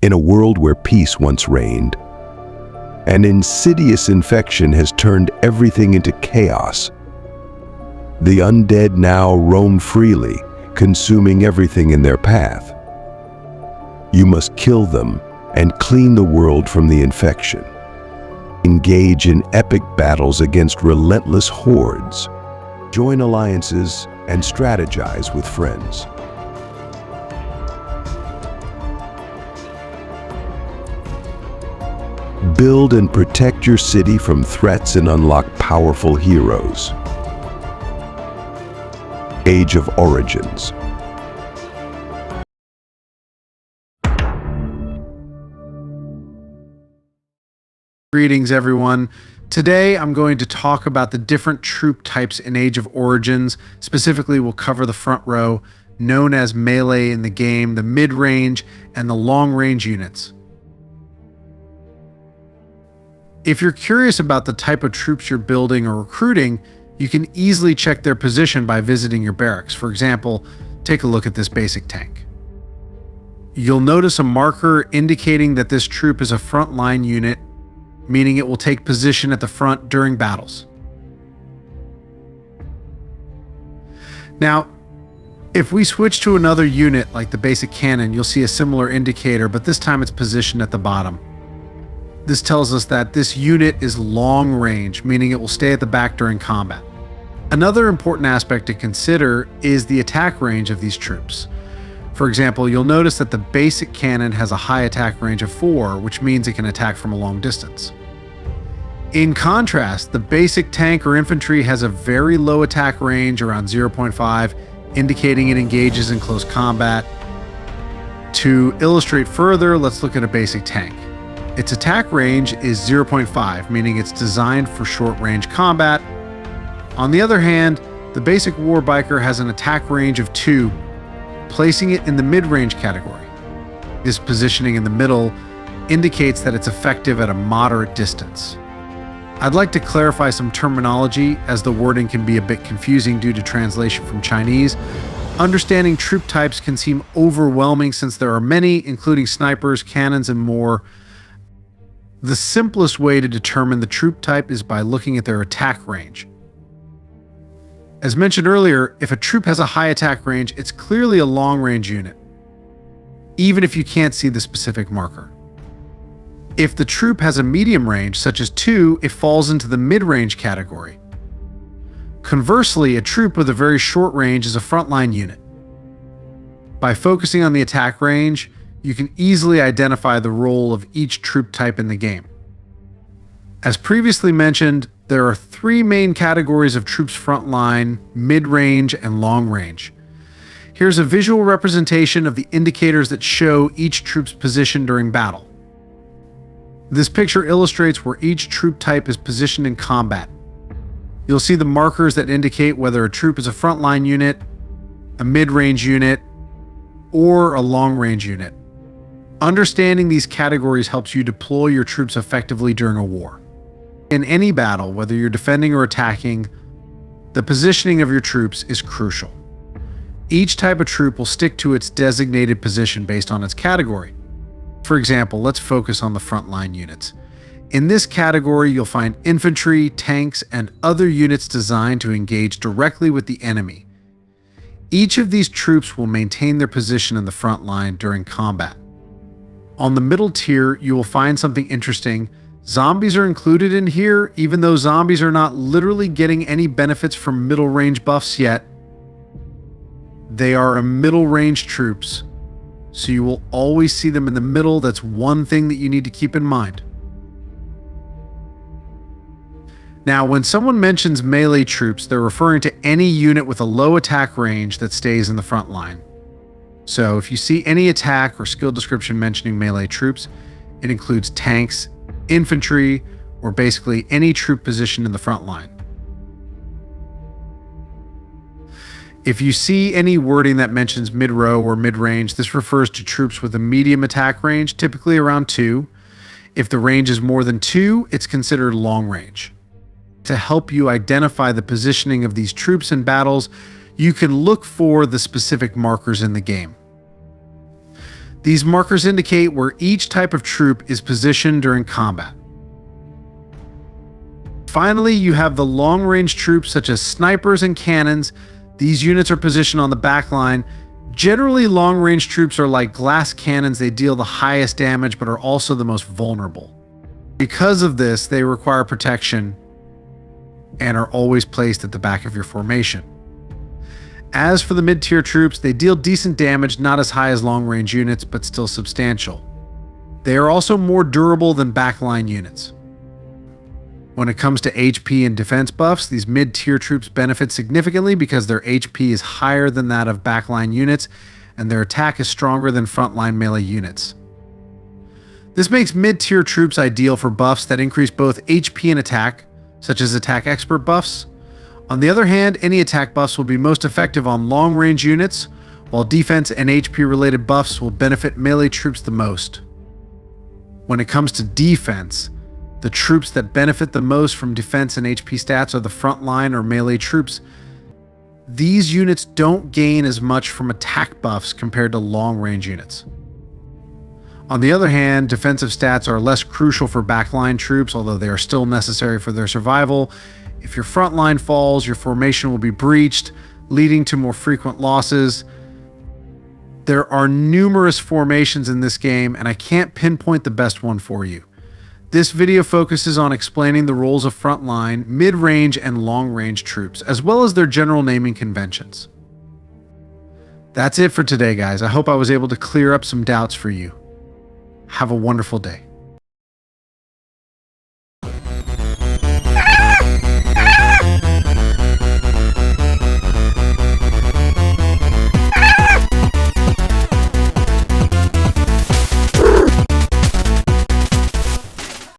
In a world where peace once reigned, an insidious infection has turned everything into chaos. The undead now roam freely, consuming everything in their path. You must kill them and clean the world from the infection. Engage in epic battles against relentless hordes. Join alliances and strategize with friends. Build and protect your city from threats and unlock powerful heroes. Age of Origins. Greetings, everyone. Today I'm going to talk about the different troop types in Age of Origins. Specifically, we'll cover the front row, known as melee in the game, the mid-range, and the long-range units. If you're curious about the type of troops you're building or recruiting, you can easily check their position by visiting your barracks. For example, take a look at this basic tank. You'll notice a marker indicating that this troop is a frontline unit, meaning it will take position at the front during battles. Now, if we switch to another unit like the basic cannon, you'll see a similar indicator, but this time it's positioned at the bottom. This tells us that this unit is long range, meaning it will stay at the back during combat. Another important aspect to consider is the attack range of these troops. For example, you'll notice that the basic cannon has a high attack range of 4, which means it can attack from a long distance. In contrast, the basic tank or infantry has a very low attack range, around 0.5, indicating it engages in close combat. To illustrate further, let's look at a basic tank. Its attack range is 0.5, meaning it's designed for short-range combat. On the other hand, the basic war biker has an attack range of 2, placing it in the mid-range category. This positioning in the middle indicates that it's effective at a moderate distance. I'd like to clarify some terminology, as the wording can be a bit confusing due to translation from Chinese. Understanding troop types can seem overwhelming since there are many, including snipers, cannons, and more. The simplest way to determine the troop type is by looking at their attack range. As mentioned earlier, if a troop has a high attack range, it's clearly a long-range unit, even if you can't see the specific marker. If the troop has a medium range, such as 2, it falls into the mid-range category. Conversely, a troop with a very short range is a frontline unit. By focusing on the attack range, you can easily identify the role of each troop type in the game. As previously mentioned, there are 3 main categories of troops: frontline, mid-range, and long-range. Here's a visual representation of the indicators that show each troop's position during battle. This picture illustrates where each troop type is positioned in combat. You'll see the markers that indicate whether a troop is a frontline unit, a mid-range unit, or a long-range unit. Understanding these categories helps you deploy your troops effectively during a war. In any battle, whether you're defending or attacking, the positioning of your troops is crucial. Each type of troop will stick to its designated position based on its category. For example, let's focus on the frontline units. In this category, you'll find infantry, tanks, and other units designed to engage directly with the enemy. Each of these troops will maintain their position in the front line during combat. On the middle tier, you will find something interesting. Zombies are included in here, even though zombies are not literally getting any benefits from middle range buffs yet. They are a middle range troops, so you will always see them in the middle. That's one thing that you need to keep in mind. Now, when someone mentions melee troops, they're referring to any unit with a low attack range that stays in the front line. So if you see any attack or skill description mentioning melee troops, it includes tanks, infantry, or basically any troop positioned in the front line. If you see any wording that mentions mid-row or mid-range, this refers to troops with a medium attack range, typically around 2. If the range is more than 2, it's considered long range. To help you identify the positioning of these troops in battles, you can look for the specific markers in the game. These markers indicate where each type of troop is positioned during combat. Finally, you have the long-range troops such as snipers and cannons. These units are positioned on the back line. Generally, long-range troops are like glass cannons. They deal the highest damage but are also the most vulnerable. Because of this, they require protection and are always placed at the back of your formation. As for the mid-tier troops, they deal decent damage, not as high as long-range units, but still substantial. They are also more durable than backline units. When it comes to HP and defense buffs, these mid-tier troops benefit significantly because their HP is higher than that of backline units, and their attack is stronger than frontline melee units. This makes mid-tier troops ideal for buffs that increase both HP and attack, such as attack expert buffs. On the other hand, any attack buffs will be most effective on long-range units, while defense and HP-related buffs will benefit melee troops the most. When it comes to defense, the troops that benefit the most from defense and HP stats are the frontline or melee troops. These units don't gain as much from attack buffs compared to long-range units. On the other hand, defensive stats are less crucial for backline troops, although they are still necessary for their survival. If your front line falls, your formation will be breached, leading to more frequent losses. There are numerous formations in this game, and I can't pinpoint the best one for you. This video focuses on explaining the roles of frontline, mid-range, and long-range troops, as well as their general naming conventions. That's it for today, guys. I hope I was able to clear up some doubts for you. Have a wonderful day.